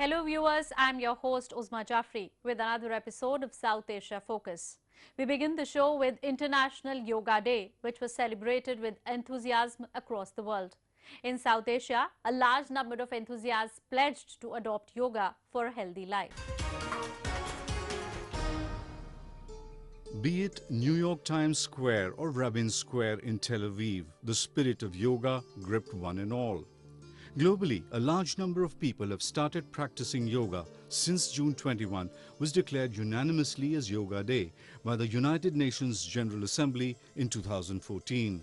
Hello viewers, I am your host Uzma Jafri with another episode of South Asia Focus. We begin the show with International Yoga Day, which was celebrated with enthusiasm across the world. In South Asia, a large number of enthusiasts pledged to adopt yoga for a healthy life. Be it New York Times Square or Rabin Square in Tel Aviv, the spirit of yoga gripped one and all. Globally, a large number of people have started practicing yoga since June 21 was declared unanimously as Yoga Day by the United Nations General Assembly in 2014.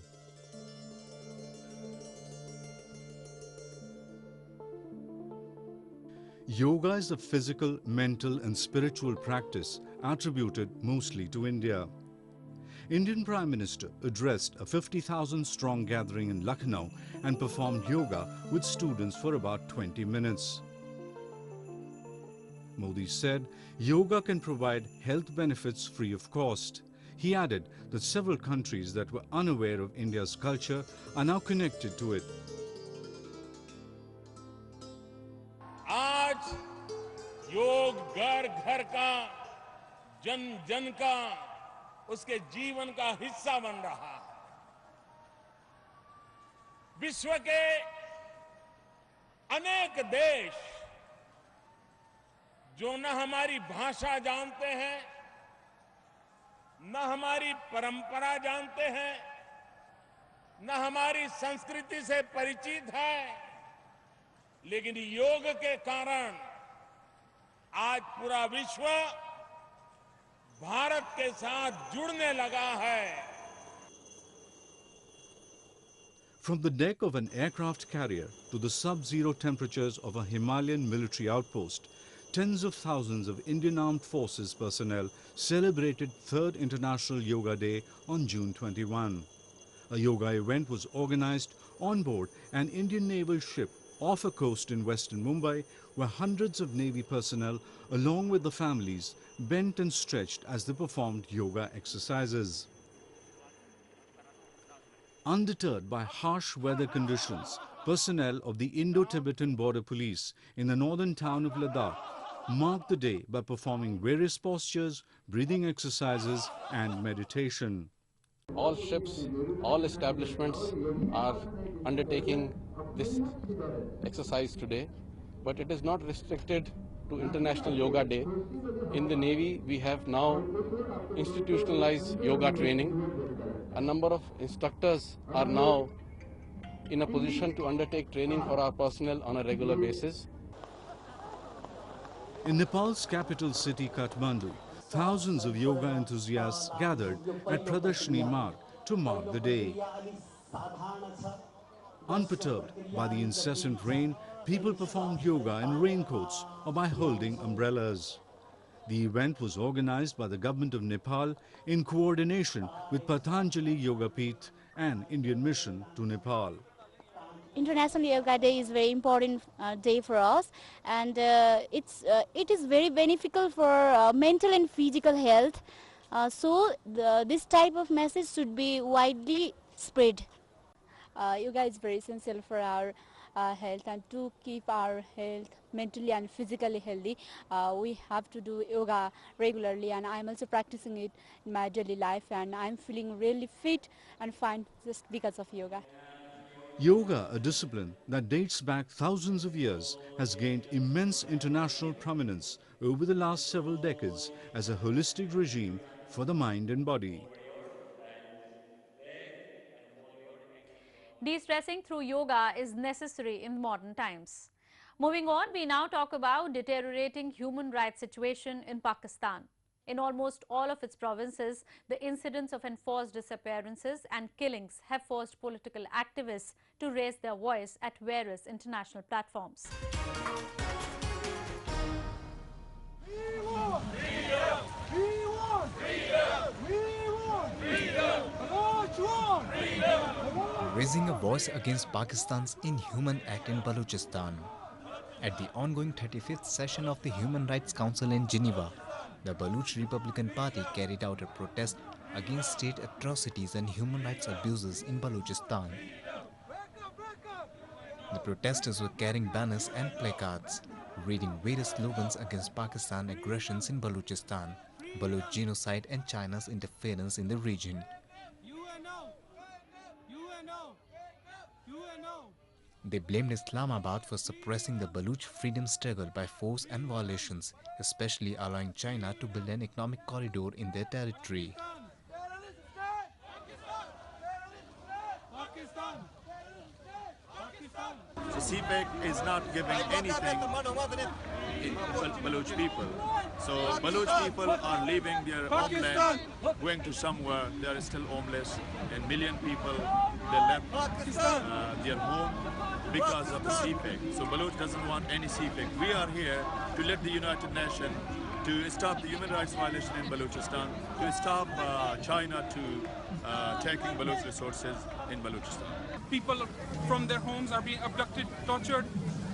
Yoga is a physical, mental and spiritual practice attributed mostly to India. Indian Prime Minister addressed a 50,000-strong gathering in Lucknow and performed yoga with students for about 20 minutes. Modi said yoga can provide health benefits free of cost. He added that several countries that were unaware of India's culture are now connected to it. आज योग घर घर का जन जन का उसके जीवन का हिस्सा बन रहा है। विश्व के अनेक देश जो न हमारी भाषा जानते हैं, न हमारी परंपरा जानते हैं, न हमारी संस्कृति से परिचित है, लेकिन योग के कारण आज पूरा विश्व भारत के साथ जुड़ने लगा है। From the deck of an aircraft carrier to the sub-zero temperatures of a Himalayan military outpost, tens of thousands of Indian Armed Forces personnel celebrated 3rd International Yoga Day on June 21. A yoga event was organized on board an Indian naval ship off a coast in western Mumbai, where hundreds of Navy personnel, along with the families, bent and stretched as they performed yoga exercises. Undeterred by harsh weather conditions, personnel of the Indo-Tibetan Border Police in the northern town of Ladakh marked the day by performing various postures, breathing exercises and meditation. All ships, all establishments are undertaking this exercise today, but it is not restricted to International Yoga Day. In the Navy, we have now institutionalized yoga training. A number of instructors are now in a position to undertake training for our personnel on a regular basis. In Nepal's capital city Kathmandu, thousands of yoga enthusiasts gathered at Pradarshini Marg to mark the day. Unperturbed by the incessant rain, people performed yoga in raincoats or by holding umbrellas. The event was organized by the government of Nepal in coordination with Patanjali Yoga Peeth and Indian Mission to Nepal. International Yoga Day is a very important day for us, and it is very beneficial for mental and physical health. So this type of message should be widely spread. Yoga is very essential for our health, and to keep our health mentally and physically healthy, we have to do yoga regularly, and I'm also practicing it in my daily life, and I'm feeling really fit and fine just because of yoga. Yoga, a discipline that dates back thousands of years, has gained immense international prominence over the last several decades as a holistic regime for the mind and body. De-stressing through yoga is necessary in modern times. Moving on, we now talk about deteriorating human rights situation in Pakistan. In almost all of its provinces, the incidents of enforced disappearances and killings have forced political activists to raise their voice at various international platforms. We want freedom! We want freedom! We want freedom! Raising a voice against Pakistan's inhuman act in Balochistan. At the ongoing 35th session of the Human Rights Council in Geneva, the Baloch Republican Party carried out a protest against state atrocities and human rights abuses in The protesters were carrying banners and placards reading various slogans against Pakistan aggressions in Balochistan, Baloch genocide and China's interference in the region. UNO! UNO! UNO! They blamed Islamabad for suppressing the Baloch freedom struggle by force and violations, especially allowing China to build an economic corridor in their territory. So CPEC is not giving anything in Baloch people. So Baloch people are leaving their homeland, going to somewhere. They are still homeless, and million people they left their home because of the CPEC. So Baloch doesn't want any CPEC. We are here to let the United Nations to stop the human rights violation in Balochistan, to stop China to taking Baloch resources in Balochistan. People from their homes are being abducted, tortured,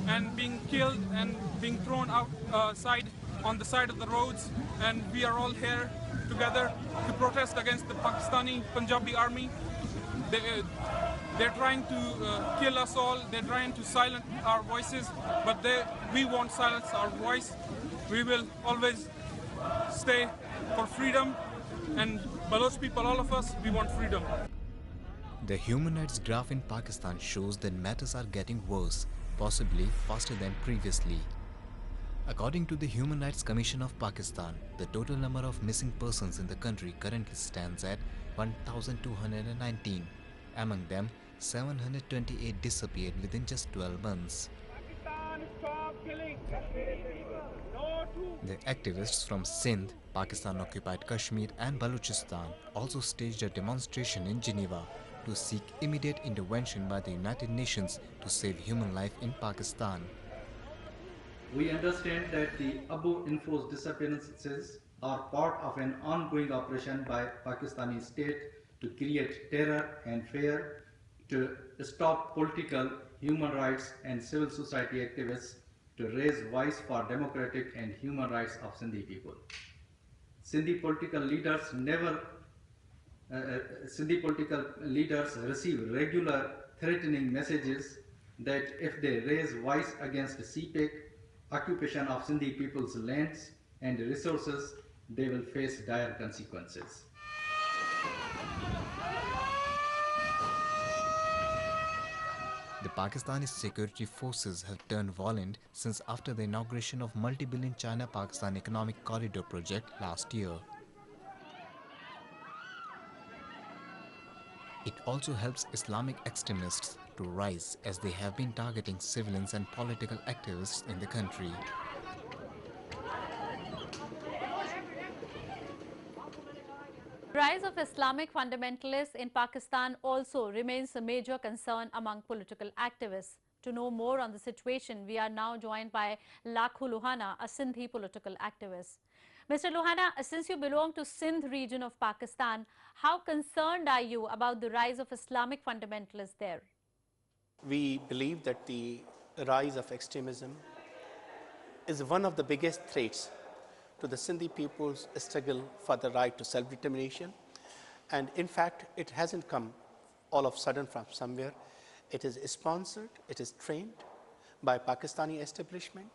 and being killed and being thrown outside on the side of the roads. And we are all here together to protest against the Pakistani Punjabi army. They're trying to kill us all. They're trying to silence our voices, but we won't silence our voice. We will always stay for freedom, and Baloch people, all of us, we want freedom. The human rights graph in Pakistan shows that matters are getting worse, possibly faster than previously. According to the Human Rights Commission of Pakistan, the total number of missing persons in the country currently stands at 1,219. Among them, 728 disappeared within just 12 months. The activists from Sindh, Pakistan-occupied Kashmir and Balochistan also staged a demonstration in Geneva to seek immediate intervention by the United Nations to save human life in Pakistan. We understand that the above-enforced disappearances are part of an ongoing operation by Pakistani state to create terror and fear, to stop political, human rights and civil society activists, to raise voice for democratic and human rights of Sindhi people. Sindhi political leaders receive regular threatening messages that if they raise voice against CPEC, occupation of Sindhi people's lands and resources, they will face dire consequences. The Pakistani security forces have turned violent since after the inauguration of multi-billion China-Pakistan economic corridor project last year. It also helps Islamic extremists to rise as they have been targeting civilians and political activists in the country. The rise of Islamic fundamentalists in Pakistan also remains a major concern among political activists. To know more on the situation, we are now joined by Lakhu Luhana, a Sindhi political activist. Mr. Luhana, since you belong to Sindh region of Pakistan, how concerned are you about the rise of Islamic fundamentalists there? We believe that the rise of extremism is one of the biggest threats to the Sindhi people's struggle for the right to self-determination. And in fact, it hasn't come all of a sudden from somewhere. It is sponsored, it is trained by Pakistani establishment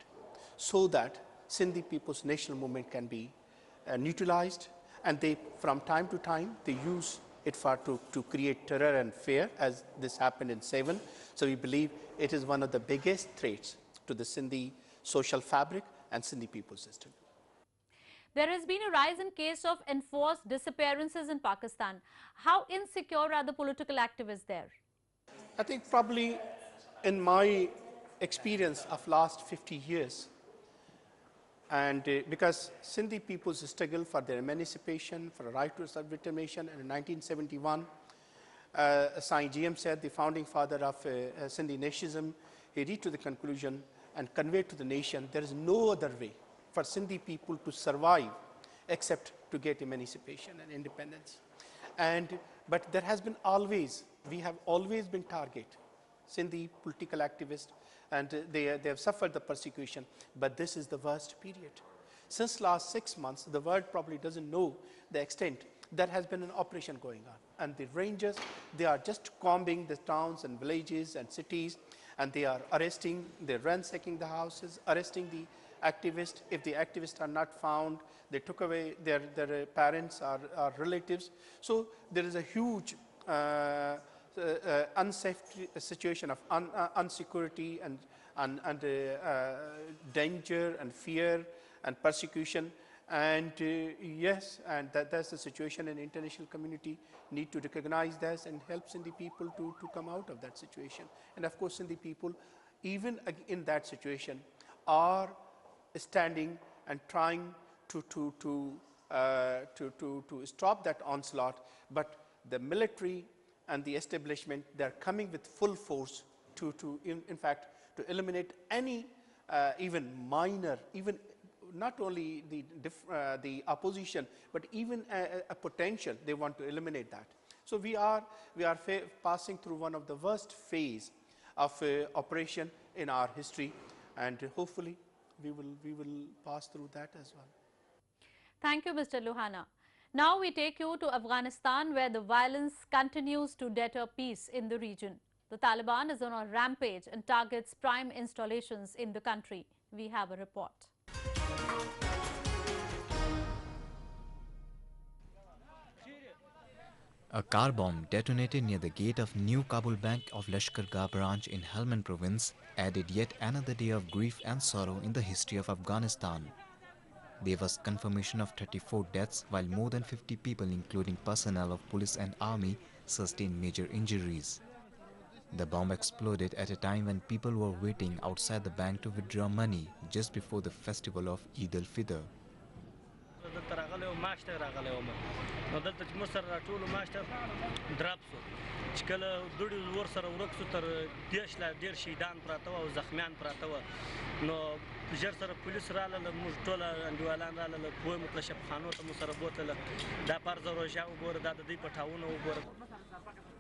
so that Sindhi people's national movement can be neutralized, and they, from time to time, they use it to create terror and fear, as this happened in 7. So we believe it is one of the biggest threats to the Sindhi social fabric and Sindhi people's system. There has been a rise in case of enforced disappearances in Pakistan. How insecure are the political activists there? I think probably in my experience of last 50 years, and because Sindhi people's struggle for their emancipation, for a right to self-determination in 1971, Sai GM said, the founding father of Sindhi nationalism, he reached to the conclusion and conveyed to the nation, there is no other way for Sindhi people to survive except to get emancipation and independence. But there has been always, we have always been target Sindhi political activists, and they have suffered the persecution, but this is the worst period. Since last 6 months, the world probably doesn't know the extent there has been an operation going on. And the rangers, they are just combing the towns and villages and cities, and they are arresting, they're ransacking the houses, arresting the activists. If the activists are not found, they took away their parents or relatives. So there is a huge unsafe situation of unsecurity and danger and fear and persecution. And yes, and that's the situation, and international community need to recognize this and help Sindhi people to come out of that situation. And of course, Sindhi people, even in that situation, are standing and trying to stop that onslaught. But the military and the establishment, they're coming with full force in fact, to eliminate any even minor, even not only the opposition, but even a potential, they want to eliminate that. So we are passing through one of the worst phase of operation in our history, and hopefully we will pass through that as well. Thank you, Mr. Luhana. Now we take you to Afghanistan, where the violence continues to deter peace in the region. The Taliban is on a rampage and targets prime installations in the country. We have a report. A car bomb detonated near the gate of New Kabul Bank of Lashkar branch in Helmand province added yet another day of grief and sorrow in the history of Afghanistan. There was confirmation of 34 deaths, while more than 50 people, including personnel of police and army, sustained major injuries. The bomb exploded at a time when people were waiting outside the bank to withdraw money just before the festival of Eid al-Fitr.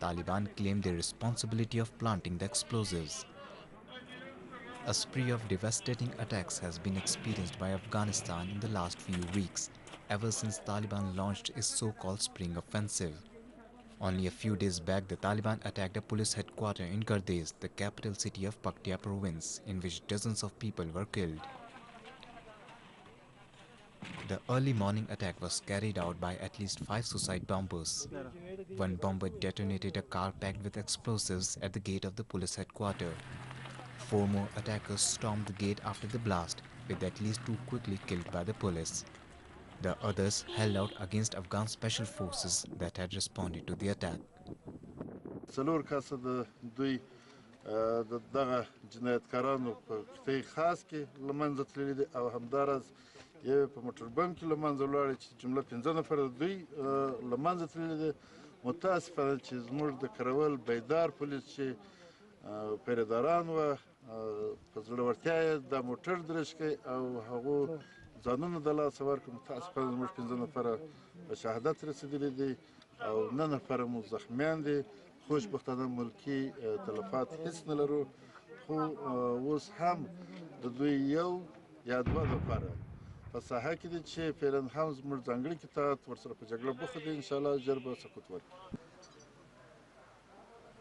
Taliban claimed the responsibility of planting the explosives. A spree of devastating attacks has been experienced by Afghanistan in the last few weeks, ever since Taliban launched its so-called spring offensive. Only a few days back, the Taliban attacked a police headquarters in Gardes, the capital city of Paktia province, in which dozens of people were killed. The early morning attack was carried out by at least 5 suicide bombers. One bomber detonated a car packed with explosives at the gate of the police headquarters. 4 more attackers stormed the gate after the blast, with at least 2 quickly killed by the police. The others held out against Afghan special forces that had responded to the attack. یو په موټر بم کې له منځه ولاړې چې جمله 15 نفره دوی له منځه تللي دي. متاسفانه چې زموږ د کرول بیدار پولیس چې پیرهداران وه په زړورتیا یې دا موټر درش کړی او هغو ځانونه د لاسه ورکړو. متاسفانه زموږ 15 نفره په شهادت رسېدلي دي او 9 نفره مو زخمیان دي. خوشبختانه ملکي تلفات هېڅ نه لرو، خو اوس هم د دوی یو یا 2 نفره په ساحه کې دي چې فعلا هم زموږ ځانګړي قطاعت ورسره په جګړه بوخت دي. انشاءالله ژر به سقوط ورکړي.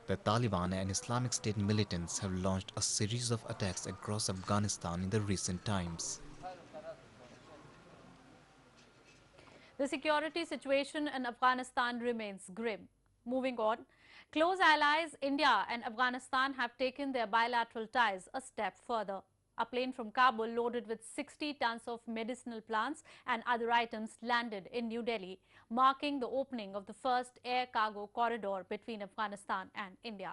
The Taliban and Islamic State militants have launched a series of attacks across Afghanistan in the recent times. The security situation in Afghanistan remains grim. Moving on, close allies India and Afghanistan have taken their bilateral ties a step further. A plane from Kabul loaded with 60 tons of medicinal plants and other items landed in New Delhi, marking the opening of the first air cargo corridor between Afghanistan and India.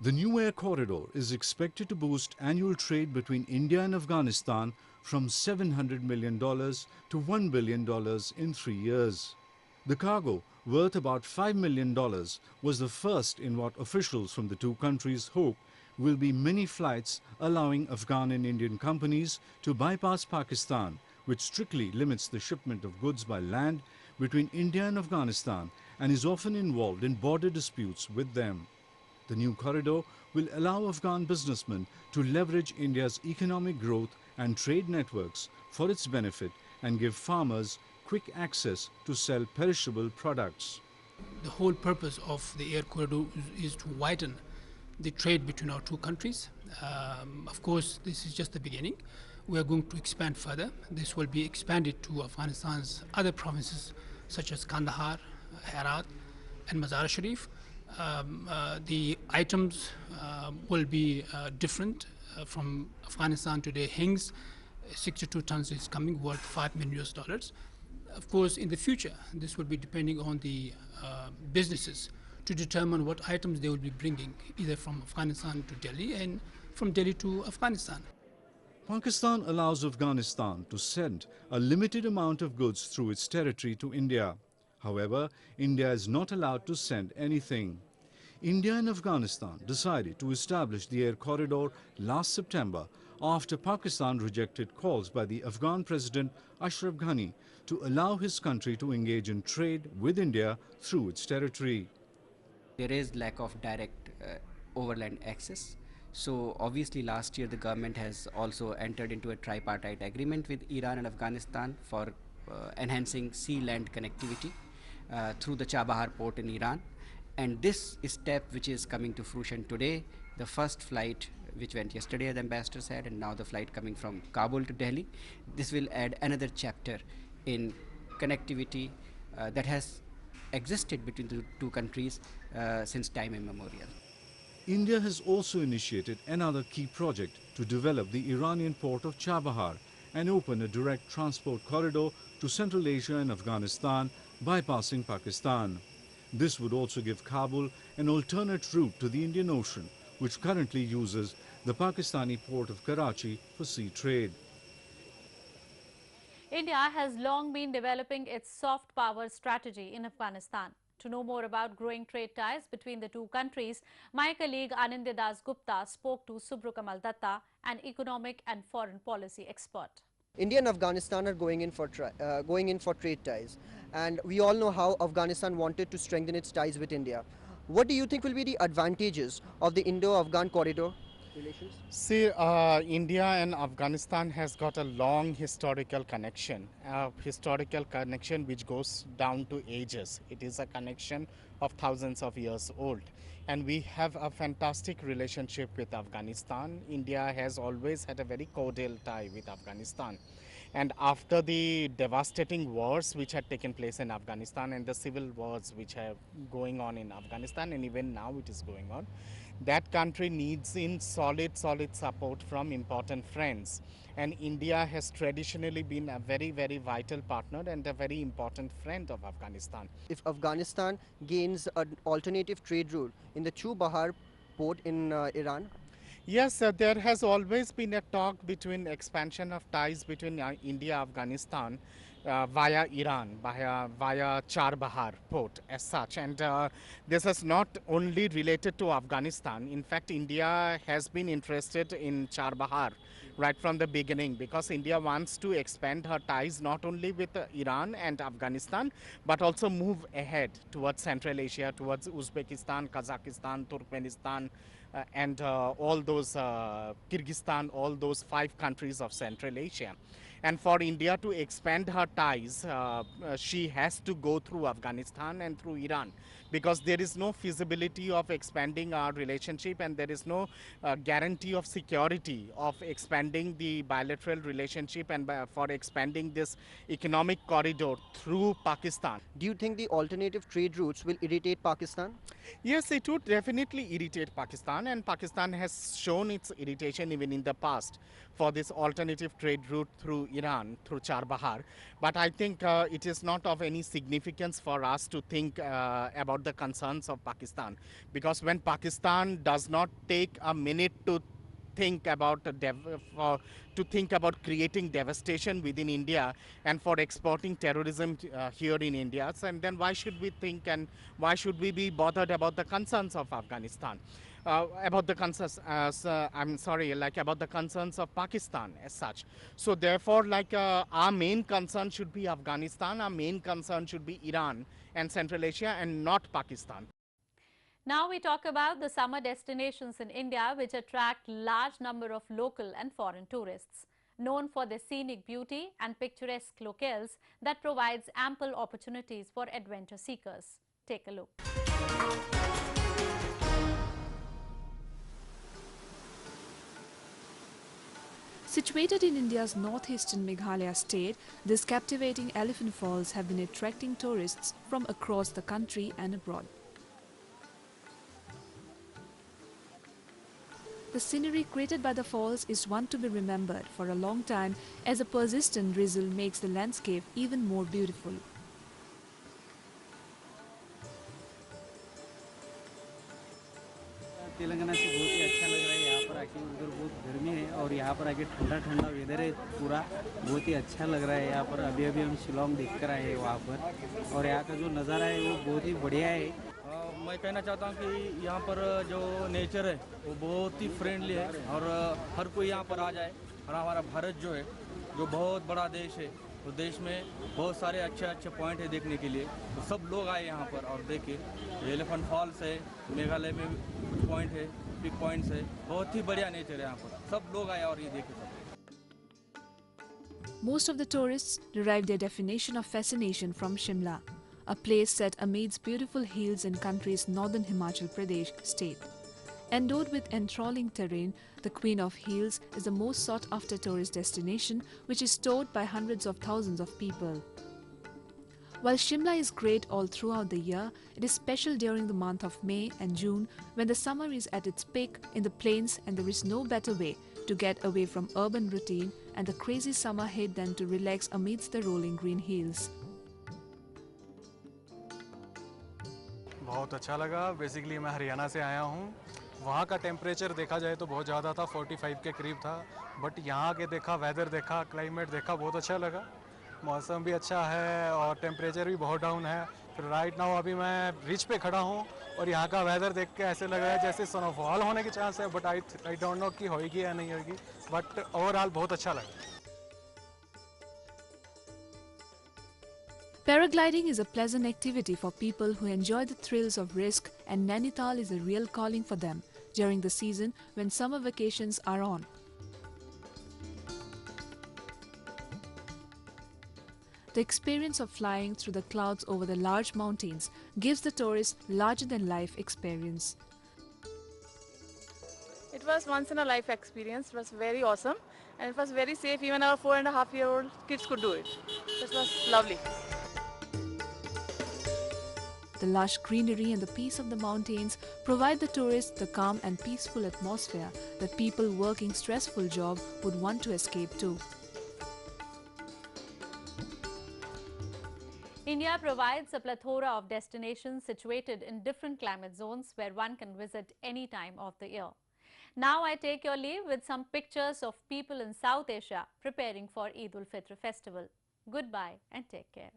The new air corridor is expected to boost annual trade between India and Afghanistan from $700 million to $1 billion in 3 years. The cargo, worth about $5 million, was the first in what officials from the two countries hope will be many flights allowing Afghan and Indian companies to bypass Pakistan, which strictly limits the shipment of goods by land between India and Afghanistan and is often involved in border disputes with them. The new corridor will allow Afghan businessmen to leverage India's economic growth and trade networks for its benefit and give farmers quick access to sell perishable products. the whole purpose of the air corridor is to widen the trade between our two countries. Of course, this is just the beginning. We are going to expand further. This will be expanded to Afghanistan's other provinces such as Kandahar, Herat, and Mazar Sharif. The items will be different. From Afghanistan today, Hings 62 tons is coming, worth $5 million. Of course, in the future, this will be depending on the businesses to determine what items they will be bringing, either from Afghanistan to Delhi and from Delhi to Afghanistan. Pakistan allows Afghanistan to send a limited amount of goods through its territory to India. However, India is not allowed to send anything. India and Afghanistan decided to establish the air corridor last September after Pakistan rejected calls by the Afghan President Ashraf Ghani to allow his country to engage in trade with India through its territory. There is lack of direct overland access. So obviously last year the government has also entered into a tripartite agreement with Iran and Afghanistan for enhancing sea-land connectivity through the Chabahar port in Iran. And this step which is coming to fruition today, the first flight which went yesterday, the ambassador said, and now the flight coming from Kabul to Delhi, this will add another chapter in connectivity that has existed between the two countries since time immemorial. India has also initiated another key project to develop the Iranian port of Chabahar and open a direct transport corridor to Central Asia and Afghanistan, bypassing Pakistan. This would also give Kabul an alternate route to the Indian Ocean, which currently uses the Pakistani port of Karachi for sea trade. India has long been developing its soft power strategy in Afghanistan. To know more about growing trade ties between the two countries, my colleague Anindya Das Gupta spoke to Subru Kamal Datta, an economic and foreign policy expert. India and Afghanistan are going in for trade ties, and we all know how Afghanistan wanted to strengthen its ties with India. What do you think will be the advantages of the Indo-Afghan corridor relations? See, India and Afghanistan has got a long historical connection, which goes down to ages. It is a connection of thousands of years old. And we have a fantastic relationship with Afghanistan. India has always had a very cordial tie with Afghanistan. And after the devastating wars which had taken place in Afghanistan and the civil wars which are going on in Afghanistan, and even now it is going on, that country needs solid support from important friends. And India has traditionally been a very, very vital partner and a very important friend of Afghanistan. If Afghanistan gains an alternative trade route in the Chabahar port in Iran? Yes, there has always been a talk between expansion of ties between India and Afghanistan via Iran, via Chabahar port as such. And this is not only related to Afghanistan. In fact, India has been interested in Chabahar right from the beginning, because India wants to expand her ties not only with Iran and Afghanistan, but also move ahead towards Central Asia, towards Uzbekistan, Kazakhstan, Turkmenistan, and all those Kyrgyzstan, all those 5 countries of Central Asia. And for India to expand her ties, she has to go through Afghanistan and through Iran, because there is no feasibility of expanding our relationship, and there is no guarantee of security of expanding the bilateral relationship and for expanding this economic corridor through Pakistan. Do you think the alternative trade routes will irritate Pakistan? Yes, it would definitely irritate Pakistan, and Pakistan has shown its irritation even in the past for this alternative trade route through Iran, through Chabahar. But I think it is not of any significance for us to think about the concerns of Pakistan, because when Pakistan does not take a minute to think about creating devastation within India and for exporting terrorism here in India, so, and then why should we think and why should we be bothered about the concerns of Afghanistan? About the concerns, about the concerns of Pakistan as such. So therefore, our main concern should be Afghanistan, our main concern should be Iran and Central Asia, and not Pakistan. Now we talk about the summer destinations in India which attract large number of local and foreign tourists. Known for their scenic beauty and picturesque locales that provides ample opportunities for adventure seekers. Take a look. Situated in India's northeastern Meghalaya state, these captivating elephant falls have been attracting tourists from across the country and abroad. The scenery created by the falls is one to be remembered for a long time, as a persistent drizzle makes the landscape even more beautiful. Telangana से बहुत ही अच्छा लग रहा है यहाँ पर आके। उधर बहुत गर्मी है और यहाँ पर आके ठंडा ठंडा वेदर है पूरा, बहुत ही अच्छा लग रहा है यहाँ पर। अभी अभी हम शिलोंग देख कर आए हैं वहाँ पर, और यहाँ का जो नज़ारा है वो बहुत ही बढ़िया है। मैं कहना चाहता हूँ कि यहाँ पर जो नेचर है वो बहुत ही फ्रेंडली है और हर कोई यहाँ पर आ जाए। और हमारा भारत जो है, जो बहुत बड़ा देश है, तो देश में बहुत सारे अच्छे अच्छे पॉइंट है देखने के लिए, तो सब लोग आए यहाँ पर और देखे। एलिफेंट फॉल्स है, मेघालय में कुछ पॉइंट है, पिक पॉइंट्स है, बहुत ही बढ़िया नेचर है यहाँ पर। सब लोग आए और ये देखे। Most of the tourists derive their definition of fascination from Shimla, a place set amidst beautiful hills in country's northern Himachal Pradesh state. Endowed with enthralling terrain, the Queen of Hills is the most sought-after tourist destination, which is toured by hundreds of thousands of people. While Shimla is great all throughout the year, it is special during the month of May and June, when the summer is at its peak in the plains and there is no better way to get away from urban routine and the crazy summer heat than to relax amidst the rolling green hills. बहुत अच्छा लगा। Basically मैं हरियाणा से आया हूँ। वहाँ का temperature देखा जाए तो बहुत ज़्यादा था, 45 के करीब था, बट यहाँ के देखा, वेदर देखा, क्लाइमेट देखा, बहुत अच्छा लगा। मौसम भी अच्छा है और टेम्परेचर भी बहुत डाउन है। फिर राइट नाउ अभी मैं रिच पे खड़ा हूँ और यहाँ का वेदर देख के ऐसे लग रहा है जैसे स्नोफॉल होने की चांस है, बट आई डोंट नो कि होगी या नहीं होगी, बट ओवरऑल बहुत अच्छा लगा। Paragliding is a pleasant activity for people who enjoy the thrills of risk, and Nainital is a real calling for them during the season when summer vacations are on. The experience of flying through the clouds over the large mountains gives the tourist larger-than-life experience. It was once-in-a-life experience. It was very awesome, and it was very safe. Even our 4.5-year-old kids could do it. It was lovely. The lush greenery and the peace of the mountains provide the tourists the calm and peaceful atmosphere that people working stressful job would want to escape to. India provides a plethora of destinations situated in different climate zones where one can visit any time of the year. Now I take your leave with some pictures of people in South Asia preparing for Eid ul Fitr festival. Goodbye and take care.